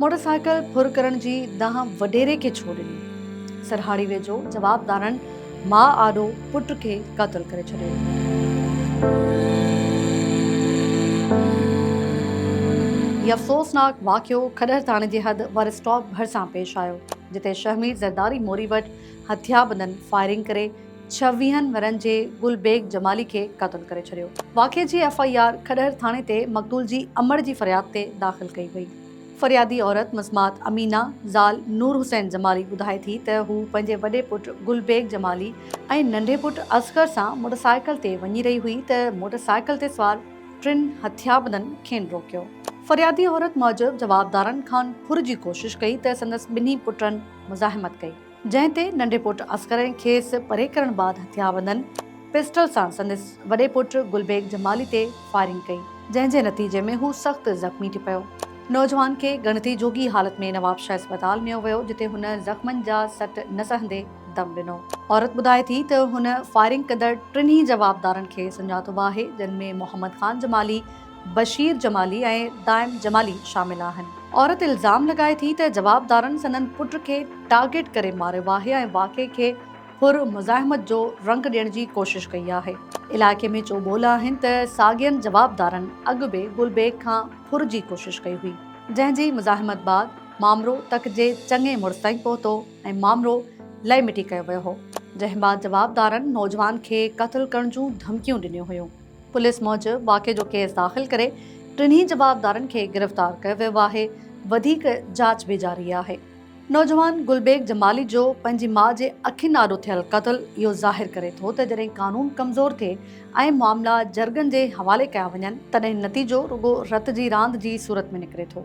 Motorcycle फुर करण जी दाह वडेरे खे छो ॾिनी। सरहाड़ी वेझो जवाबदारनि माउ आॾो पुट खे क़त्ल करे छॾियो। यह अफ़सोसनाक वाक़ियो खडर थाणे जे हद वारे स्टॉप भरिसां पेश आयो, जिते शहमीर ज़रदारी मोरी वटि हथियाबंदनि फायरिंग करे 26 वरनि जे गुलबेग जमाली खे क़त्ल करे छॾियो। वाक़िए जी FIR खडर थाणे ते मक़तूल जी अमड़ जी फ़रियाद ते दाख़िल कई वई। फ़रियादी औरत मस्मात अमीना ज़ाल नूर हुसैन जमाली ॿुधाए थी त हू पंहिंजे वॾे पुटु गुलबेग जमाली ऐं नंढे पुटु असगर सां मोटरसाइकिल ते वञी रही हुई त मोटरसाइकिल ते सवार 3 हथियाबंदनि खेनि रोकियो। फ़रियादी औरत मूजिब जवाबदारनि खां फुर जी कोशिश कई त संदसि ॿिन्ही पुटनि मुज़ाहिमत कई, जंहिं ते नंढे पुटु असगर खेसि परे करण बाद हथियाबंदनि पिस्टल सां संदसि वॾे पुटु गुलबेग जमाली ते फायरिंग कई, जंहिं जे नतीजे में हू सख़्त ज़ख़्मी थी पियो। नौजवान खे गणती जोगी हालत में नवाबशाह अस्पताल में वियो, जिते हुन ज़ख़्मनि जा सट न सहंदे दम ॾिनो। औरत ॿुधाए थी त हुन फायरिंग कंदड़ 3 जवाबदारनि खे सुञातो आहे, जिन में मोहम्मद खान जमाली, बशीर जमाली ऐं दाइम जमाली शामिल आहिनि। औरत इल्ज़ाम लॻाए थी त जवाबदारनि संदनि पुट खे टारगेट करे मारियो आहे ऐं वाक़िए खे फुर मुज़ाहिमत जो रंग ॾियण जी कोशिश कई आहे। इलाइक़े में चोॿोल आहिनि त साॻियनि जवाबदारनि अॻु बि गुलबेग खां फुर जी कोशिश कई हुई, जंहिं जी मुज़ाहिमत बाद मामिलो तक जे चङे मुड़िस ताईं पहुतो ऐं मामिलो लही मिटी कयो वियो हो, जंहिं बाद जवाबदारनि नौजवान खे क़त्ल करण जूं धमकियूं ॾिनियूं हुयूं। पुलिस मूजिब वाक़िए जो केस दाख़िल करे 3 जवाबदारनि खे गिरफ़्तार कयो वियो आहे। वधीक जांच बि जारी आहे। नौजवान गुलबेग जमाली जो पंहिंजी माउ जे अखियुनि आॾो थियल क़त्ल इहो ज़ाहिर करे थो त जॾहिं कानून कमज़ोर थिए ऐं मामला जर्गनि जे हवाले कया वञनि, तॾहिं नतीजो रुॻो रत जी रांदि जी सूरत में निकिरे थो।